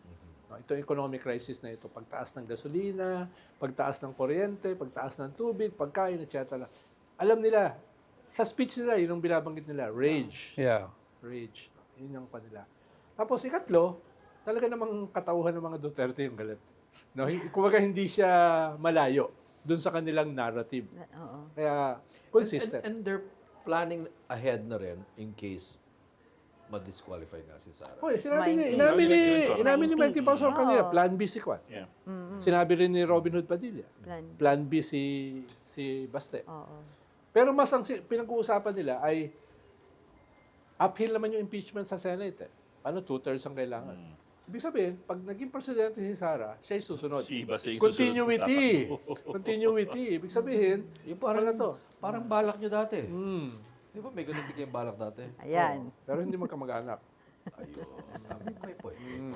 No, ito yung economic crisis na ito. Pagtaas ng gasolina, pagtaas ng kuryente, pagtaas ng tubig, pagkain, etc. Alam nila, sa speech nila, yun ang binabanggit nila, rage. Yeah. Rage. Yun yung kanila. Tapos ikatlo, talaga namang katauhan ng mga Duterte yung galit. No, kumbaga hindi siya malayo dun sa kanilang narrative. Oo. Kaya consistent. And they're planning ahead na rin in case ma-disqualify nga si Sara. Oy, sinabi ni, Ma-impeach. inamin ni Mikey Pastor Oo. kanina, plan B si Kwan. Yeah. Sinabi rin ni Robin Hood Padilla. Plan. Plan B si Baste. Oo. Pero mas ang pinag-uusapan nila ay uphill naman yung impeachment sa Senate. Eh. Paano 2/3 ang kailangan? Ibig sabihin, pag naging presidente si Sara, siya yung susunod. Si Baste yung Continuity. susunod. Continuity. Ibig sabihin, Yung parang na to. Parang balak nyo dati. Hmm. Di ba may ganun din kayong balak dati? Ayan. Pero hindi magkamag-anak. Ayun. May point.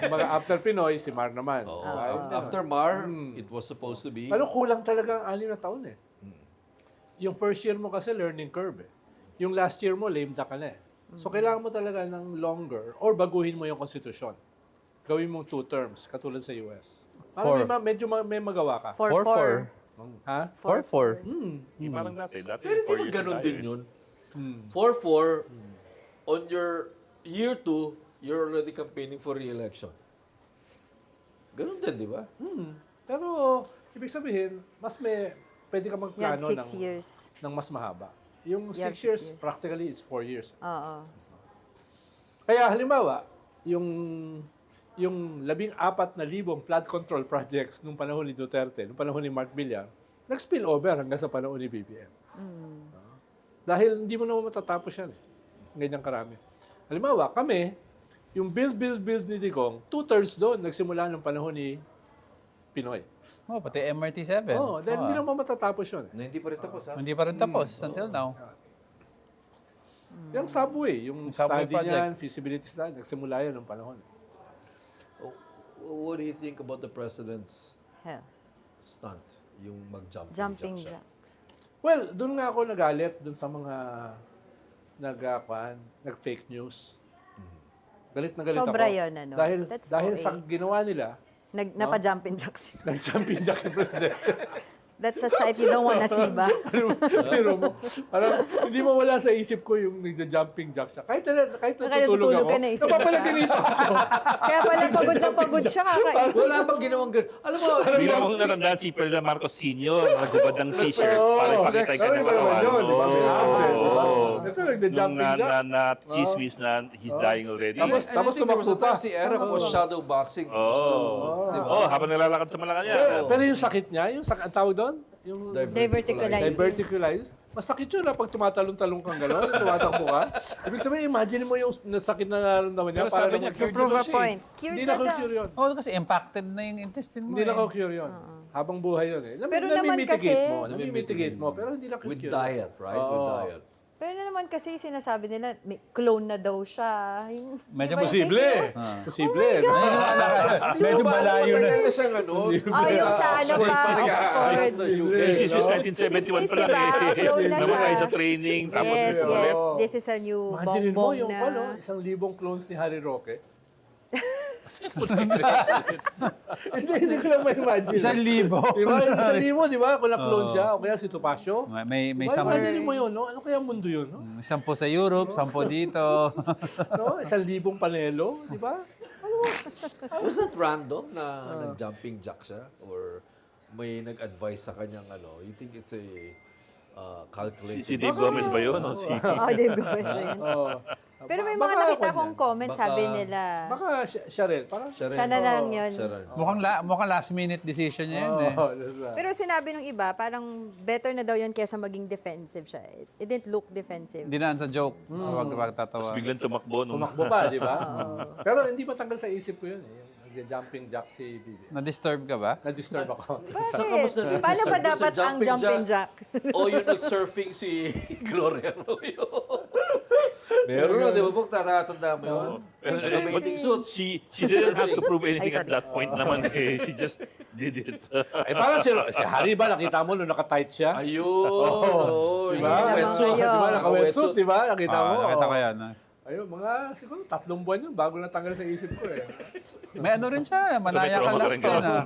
Mga after Pinoy, si Mar naman. Oo. Ay, After Mar, it was supposed to be... Ano, kulang talaga ang 6 na taon eh. Yung first year mo kasi learning curve eh. Yung last year mo, lame duck ka na eh. So, kailangan mo talaga ng longer or baguhin mo yung konstitusyon. Gawin mong 2 terms, katulad sa US. Para medyo may magawa ka. 4-4. Ha? 4-4. Parang dati. Pero di 4 ba years ganun na din tayo, yun? 4-4, on your year 2, you're already campaigning for re-election. Ganun din, di ba? Pero, ibig sabihin, pwede ka Yan, magplano 6 years. ng mas mahaba. Yung 6 Yeah, 6 years, years. practically, is 4 years. Oo. Kaya halimbawa, yung 14,000 flood control projects nung panahon ni Duterte, nung panahon ni Mark Villar, nag-spill over hanggang sa panahon ni BBM. Dahil hindi mo naman matatapos yan eh. Ganyan karami. Halimbawa, kami, yung build ni Digong, 2/3 doon, nagsimula ng panahon ni Pinoy. Oh, pati MRT7. Oo, dahil hindi naman matatapos yun eh. Na hindi pa rin tapos, ha? Hindi pa rin tapos until now. Yung subway, yung Subway study project. niyan, feasibility study, nagsimula yan ng panahon. What do you think about the president's Health. stunt? Yung mag-jumping Jumping jack siya? jacks. Well, doon nga ako nagalit doon sa mga nag-fake news. Galit na galit Sobra ako. yun, ano? That's Dahil OA. sa ginawa nila, Napa-jumping jacks. nag-jumping jack yung president. That's a sight you don't wanna see ba? Pero mo, parang hindi mo wala sa isip ko yung nag-jumping jack siya. Kahit natutulog natutulog ako, ka, naisip napapalaginip ako. Kaya pala pagod na pagod siya kakaisip. Wala bang ginawang ganun? Alam mo, Bigla mong natandaan si Ferdinand Marcos Sr. Nagubad ng t-shirt para ipakita yung kanyang katawan. yun, di ba? May accent, di ba? Oo. Ito, nagja-jumping jack. Na chismis na he's dying already. Tapos and I think there was a tumakbo pa. time si Era was shadow boxing. Oo. Oh, habang nilalakad sa Malacanang. Pero yung sakit niya, ang tawag doon, yung Diverticulitis. diverticulitis, masakit yun pag tumatalong-talong kang gano'n, tumatakbo ka. Ibig sabihin, imagine mo yung nasakit na nararamdaman niya. Pero Para sabi niya, naman- cured Prove a naman siya eh. point. Cured Hindi na na siya. cure yun. Oh, kasi impacted na yung intestine mo. Hindi na eh. cure yun. Habang buhay yun eh. Pero naman Nami-mitigate kasi- mo. Nami-mitigate mo. Pero hindi na cure With yun. diet, right? With diet. Pero naman kasi sinasabi nila, may clone na daw siya. Yung, Medyo iba yung Posible. fake news. Posible. Medyo malayo na. Matagal na siyang ano. Oh, yung sa ano pa, Oxford. Sa UK. This is 1971 pa lang Diba? eh. Clone na Namatay siya. sa training, tapos Yes, may ulit. yes. This is a new Imagine mo bongbong yung na. 1,000 clones ni Harry Roque. Hindi ko lang ma-imagine. 1,000. Diba? 1,000, di ba? Kung na-clone siya, o kaya si Topacio. May Diba? isang, Imagine mo yun, no? Ano kaya mundo yun, no? 10 sa Europe, 10 dito. No? 1,000 panelo, di ba? Was that random na nag-jumping jack siya? Or may nag-advise sa kanyang ano? You think it's a calculated... Si Dave Gomez ba yun? O si... Oh, Dave Gomez yun. Oo. Pero may mga Baka nakita ako kong yan. comment, Baka- sabi nila. Baka siya rin. Parang Siya rin. Siya na lang yun. Siya rin. Mukhang last minute decision niya yun eh. that's right. Pero sinabi ng iba, parang better na daw yun kaysa maging defensive siya. It didn't look defensive. Hindi na sa joke. Huwag Tapos tatawa. biglang tumakbo nung... Tumakbo pa, di ba? Pero hindi matanggal sa isip ko yun. Yung jumping jack si Bibi. Na-disturb ka ba? Na-disturb ako. Saan ka mas Bakit? Paano ba Doon sa dapat ang jumping jack? O yung nag-surfing si Gloria Arroyo. Meron na, di ba po? Tatatanda mo yun? Sa bathing suit. She didn't have to prove anything at that point naman eh. She just did it. Eh parang si Harry ba, nakita mo nung naka-tight siya? Ayun. Oo. Di Yung ba? wetsuit. Ayun. Di ba? Naka-wetsuit, di ba? Nakita mo? Nakita ko yan. Ayun, mga siguro 3 buwan yun bago natanggal sa isip ko eh. May ano rin siya, Manaya trauma ka ka rin laugh din ganun. ah.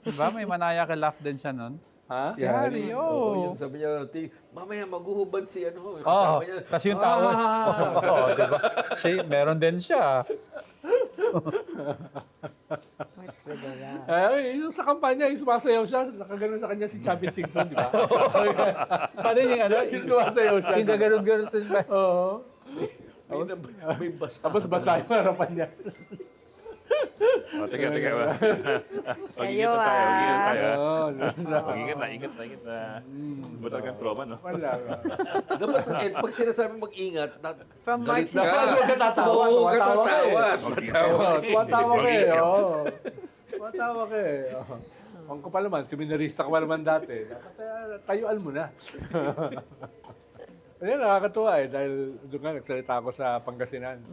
Diba? May Manaya ka laugh din siya nun. Ha? Si Harry, Oo, oh. yung sabi niya, mamaya maguhubad si ano. Oh, Kasama niya. tapos yung tawa. Oo, diba? Siya, meron din siya. What's with that? Eh, yung sa kampanya, yung sumasayaw siya, nakaganon sa kanya si Champion Singson, di ba? Paano yung ano? Yung sumasayaw siya. Yung gaganon-ganon sa Oo. May basa. Tapos basa yung harapan niya. Oh, teka. Kayo, Mag-ingat na tayo. Oo. Mag-ingat na. Ba talagang trauma, no? Wala. Dapat, pag sinasabi mag-ingat, From galit Marxist. ka. Huwag ka tatawa. Oo, huwag ka Tumatawa tatawa. Tumatawa ka eh. Mag-ingat. Oo. Tumatawa ka eh. Oo. Ang ka pa naman, seminarista ka pa naman dati. Dapat tayuan mo na. Ayun, nakakatuwa eh. Dahil doon nga, nagsalita ako sa Pangasinan.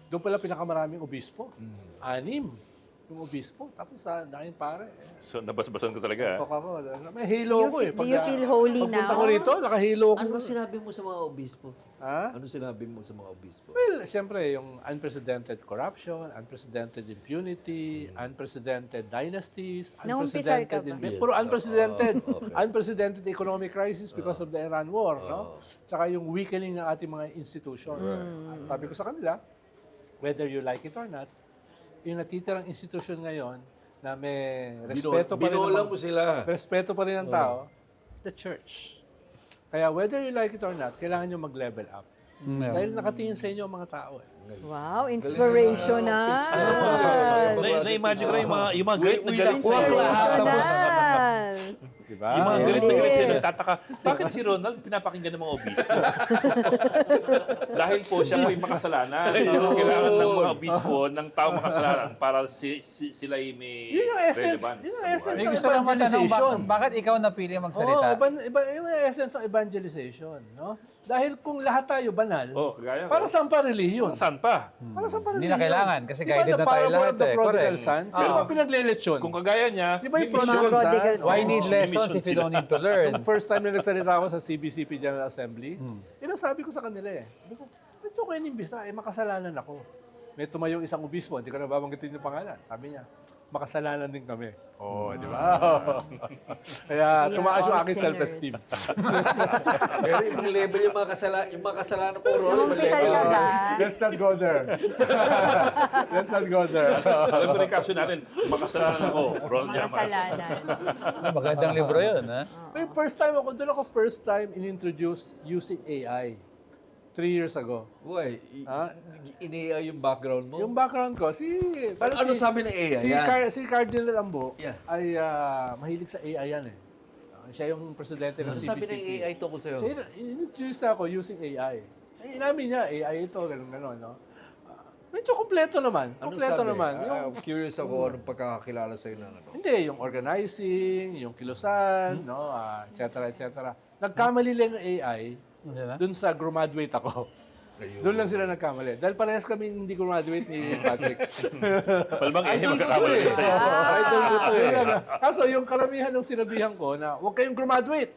Doon pala pinakamaraming obispo. 6 yung obispo. Tapos sa dahil pare. So, nabasbasan ko talaga. Tok ako. May halo ko eh. Do you feel holy pagpunta now? ko rito, nakahilo ko. Ano sinabi mo sa mga obispo? Ha? Ano sinabi mo sa mga obispo? Well, siyempre, yung unprecedented corruption, unprecedented impunity, unprecedented dynasties, Naumpisal ka unprecedented... ba? Yes. Puro unprecedented. Okay. Unprecedented economic crisis because of the Iran war, no? Tsaka yung weakening ng ating mga institutions. Sabi ko sa kanila, whether you like it or not, yung natitirang institusyon ngayon na may respeto pa rin Binola ng mo sila. respeto pa rin ng tao, the church. Kaya whether you like it or not, kailangan nyo mag-level up. Dahil nakatingin sa inyo ang mga tao eh. Wow, inspirational. Na-imagine ko na yung mga galit na galit sa Inspirational. Diba? Yung mga galit na galit Yes. sila, nagtataka, bakit si Ronald pinapakinggan ng mga obispo? Dahil po siya po yung makasalanan. Kailangan ng mga obispo ng tao makasalanan para sila ay may Yun yung essence. relevance. Yun yung sa essence. buhay. May gusto lang matanong, Evangelization. bakit ikaw napili magsalita? Iba yung essence ng evangelization. No? Dahil kung lahat tayo banal, Oh, kagaya para ko. saan pa relihiyon? Saan pa? Para saan pa Hindi na relihiyon? kailangan kasi Di ba guided the na tayo parable lahat of the eh. prodigal Correct. son? Sino ba pinagleletsyon? Kung kagaya niya, Di ba yung may prodigal Mga prodigal son? son. Why need Oo, lessons mission if you sila. don't need to learn? First time na nagsalita ako sa CBCP General Assembly, yun ang sabi ko sa kanila eh. Sabi ko, ito kayo nimbis na, makasalanan ako. May tumayong isang obispo, hindi ko na babanggitin yung pangalan. Sabi niya, makasalanan din kami. Oh, di ba? Kaya We are tumaas yung all aking sinners. self-esteem. Pero yung level yung mga kasalanan po, Ron, yung Naumpisal level. ka ba? Let's not go there. Let's not go there. alam ko na yung caption natin, makasalanan ako, Ron Llamas. Makasalanan. Magandang libro yun, ha? Yung first time ako, doon ako first time in-introduce using AI. 3 years ago. Uy, Ha? ini-AI yung background mo? Yung background ko, Ano sabi ng AI? si Cardinal Ambo Yeah. ay mahilig sa AI yan eh. Siya yung presidente ng Ano CBCP. sabi ng AI tungkol sa'yo? So, in-introduce na ako using AI. Inamin niya, AI ito, gano'n, no? Medyo kompleto naman. Anong Kompleto sabi? naman. I'm curious ako anong pagkakakilala sa'yo ng ano. Hindi, yung organizing, yung kilusan, no, et cetera, et cetera. Nagkamali lang yung AI Diba? Doon sa graduate ako. Doon lang sila nagkamali. Dahil parehas kami hindi graduate ni Patrick. Malamang Idol ko magkakamali to siya sa'yo. Idol ko to eh. Kaso yung karamihan ng sinabihan ko na huwag kayong graduate.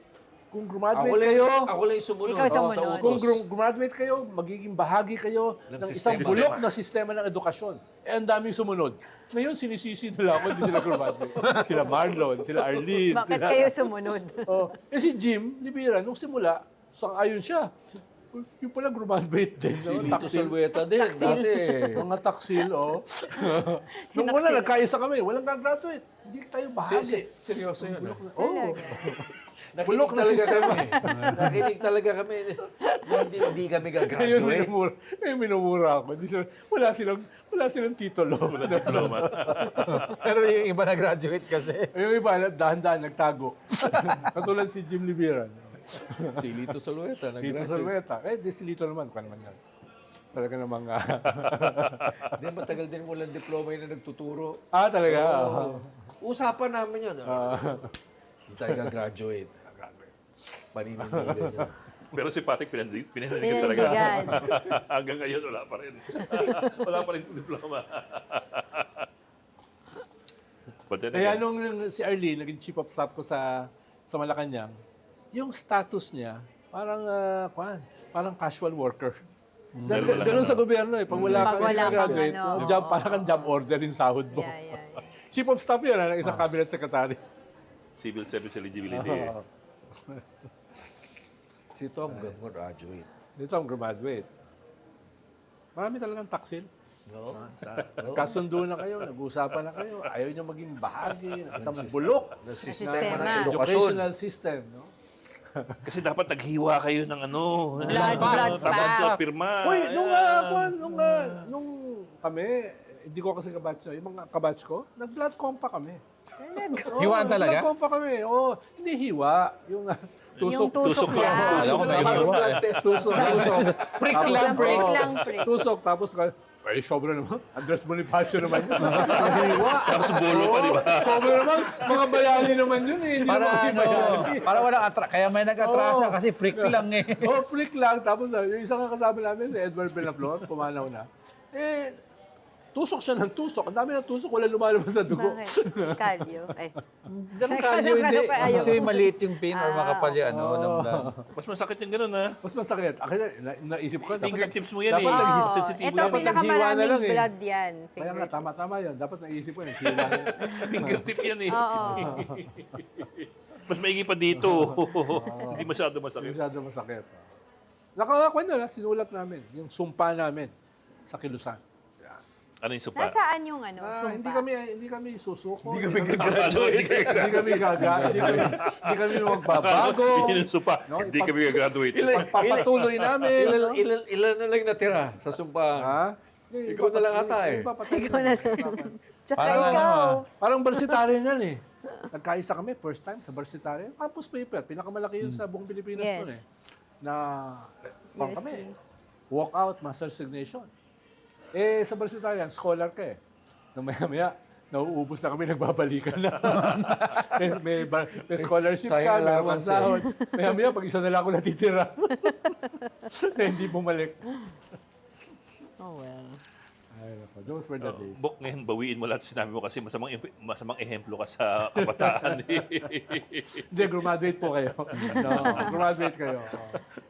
Kung graduate Ako lang, kayo, ako lang yung sumunod. Ikaw sa sumunod. utos. kung graduate kayo, magiging bahagi kayo Ng ng isang sistema. bulok na sistema ng edukasyon. Eh, ang daming sumunod. Ngayon, sinisisi nila ako, hindi sila graduate. Sila Marlon, sila Arlene. Bakit sila... kayo sumunod? Oh, eh si Jim Libira, nung simula, sang-ayon siya. Yung pala graduate din. Si No? Lito Taksil. Salweta din, dati. Mga taksil, oh. Nung una, nagkaisa kami. Walang graduate. Hindi tayo bahagi. Seryoso yun. Oh. Nakinig Bulok na talaga sistema. kami. Nakinig talaga kami. Hindi kami Ngayon, gagraduate. minumura ako. Wala silang titulo. Diploma. Pero yung iba na-graduate kasi. Yung iba, dahan-dahan, nagtago. Katulad si Jim Libira. Si Lito Salweta, Dito sa nag-graduate. Meta. Eh, di si Lito naman. Kung naman yan. Talaga namang... Hindi, matagal din walang diploma yun na nagtuturo. talaga. Usapan namin yun. Hindi tayo gagraduate. Paninigil yun. Pero si Patrick pinandigan talaga. Pinindigan. Hanggang ngayon, wala pa rin. Wala pa rin diploma. But then Kaya again, nung si Arlene, naging chief of staff ko sa Malacanang, yung status niya, parang, parang casual worker. Dahil wala Ganun ka sa gobyerno eh. Pag wala Pag kang wala kang graduate, ano, job, oo. parang kang job order yung sahod mo. Yeah. Chief of staff yan, ng isang cabinet secretary. civil service eligibility. Si Tom graduate. Dito ang graduate. Marami talagang taksil. No? Kasundo na kayo, nag-uusapan na kayo, ayaw nyo maging bahagi ng isang bulok Na sistema. sistema ng edukasyon. educational system. No? Kasi dapat naghiwa kayo ng ano. Blood tapos pact. pirma. Uy, Ayan. nung kami, hindi ko kasi kabatch, yung mga kabatch ko, nag-blood compa kami. Hiwaan talaga? Nag-blood compa kami. Hindi hiwa. Yung Yung tusok. tusok lang. Alam ko may Tapos hiwa. blood test, tusok. Prick Tapos, lang, prick. oo, Tusok, tapos, ay, sobra naman. Andres Bonifacio naman yun. Hiwa. Tapos bolo pa, di ba? Sobra naman. Mga bayani naman yun eh. Hindi Para naman ano, bayani. para walang kaya may nag-atrasa Oo. kasi freak lang eh. Oh, flick lang. Tapos yung isang kasama namin, si Edward Benaflor, pumanaw na. Tusok siya ng tusok. Ang dami ng tusok, wala lumalabas na dugo. Bakit? Kalyo. Ay. Ganun kalyo, hindi. Ayaw. Kasi maliit yung pin or makapal yung ano. Mas masakit yung ganun, ha? Mas masakit. Akin, naisip ko, Fingertips mo yan, dapat eh. nag- Sensitibo Ito, yan. pinaka- pinakamaraming naghiwa na lang eh. blood yan. Kaya nga, tama yun. Dapat naisip ko, naghiwa yun. Fingertip yan, eh. Oo. Mas maigi pa dito. Hindi masyado masakit. Masyado masakit. Nakakakuha na, sinulat namin. Yung sumpa namin sa Kilusan. Ano yung supa? Nasaan yung ano, sumpa? Hindi kami susuko. Hindi kami gagraduate. Hindi kami gaga. Hindi kami magbabago. Yun yung supa. No, Hindi kami gagraduate. Pagpapatuloy namin. no? Ilan na lang natira sa sumpa? Ha? Ikaw na lang ata eh. Ikaw na lang. Tsaka Parang ano, ikaw. Parang Varsitarian yan eh. Nagkaisa kami, first time sa Varsitarian. Campus paper, pinakamalaki yun sa buong Pilipinas Yes. noon eh. Na, pang UST. kami, walk out, master resignation. Sa Varsitarian, scholar ka eh. Nung maya-maya, nauubos na kami, nagbabalikan na. may scholarship ka, Sayang may allowance sahod. Maya-maya, pag isa na lang ako natitira. Na hindi bumalik. Oh well. Ay, nako, those were the days. Bok, ngayon bawiin mo lahat sinabi mo kasi masamang ehemplo ka sa kabataan. Hindi, graduate po kayo. No, graduate kayo.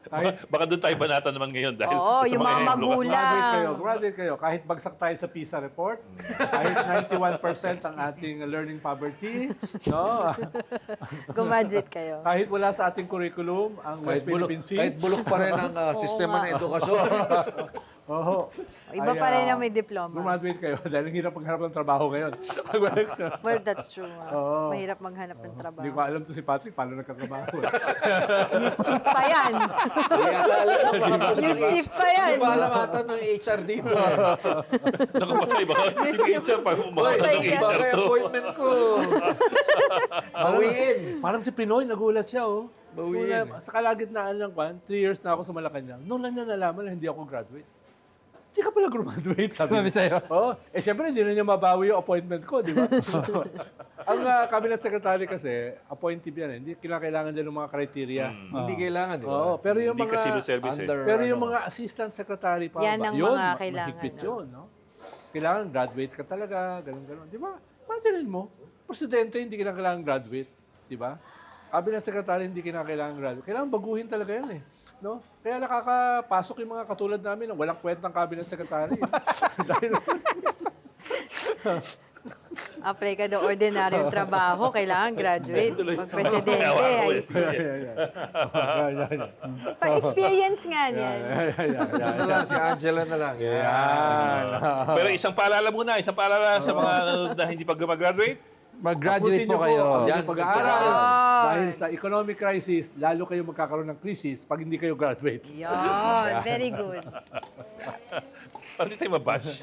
Kahit Baka doon tayo banatan naman ngayon dahil Oo, yung mga ehemplo ka. magulang. graduate kayo. Kahit bagsak tayo sa PISA report, kahit 91% ang ating learning poverty, no? Graduate kayo. Kahit wala sa ating curriculum ang West Philippine Sea. Kahit bulok pa rin ang sistema ng edukasyon. Oo. Iba pa rin na may diploma. Graduate kayo dahil ang hirap maghanap ng trabaho ngayon. Well, that's true. Oo. Mahirap maghanap ng trabaho. Hindi ko alam to si Patrick paano nagkatrabaho. News chief pa yan. Kaya alam mo, baka News chief pa yan. Hindi ba alam ata ng HR dito eh. Nakapatay ba? Yung HR pa, Hoy, umakas ng iba HR kaya to. appointment ko. Bawiin. Parang si Pinoy, nagulat siya, oh. Bawiin. Sa kalagitnaan ng 3 years na ako sa Malacanang, noon lang niya nalaman na hindi ako graduate. Hindi ka pala graduate, sabi Sabi sa'yo. Oo. Siyempre, hindi na niya mabawi yung appointment ko, di ba? Ang cabinet secretary kasi, appointive yan. Hindi kinakailangan din ng mga criteria. Hindi kailangan, di ba? Oo, pero yung Hindi ka civil mga... service eh. Pero yung mga assistant secretary pa Yan ba? ang Yun, mga kailangan, mahigpit no? yun, no? Kailangan graduate ka talaga, ganun-ganun. Di ba? Imagine mo, presidente hindi kinakailangan graduate. Di ba? Cabinet secretary hindi kinakailangan graduate. Kailangan baguhin talaga yan eh. No? Kaya nakakapasok yung mga katulad namin na walang kwentang cabinet secretary. Dahil Apply ka do ordinaryong trabaho, kailangan graduate. Pag presidente, ay pa-experience nga niyan. Ito na lang, si Angela na lang. Pero isang paalala muna, sa mga na hindi pa gumag-graduate. Mag-graduate po kayo. Yan, Ang pag-aaral. Yan. Dahil sa economic crisis, lalo kayo magkakaroon ng crisis pag hindi kayo graduate. Yun, very good. Para hindi tayo mabash.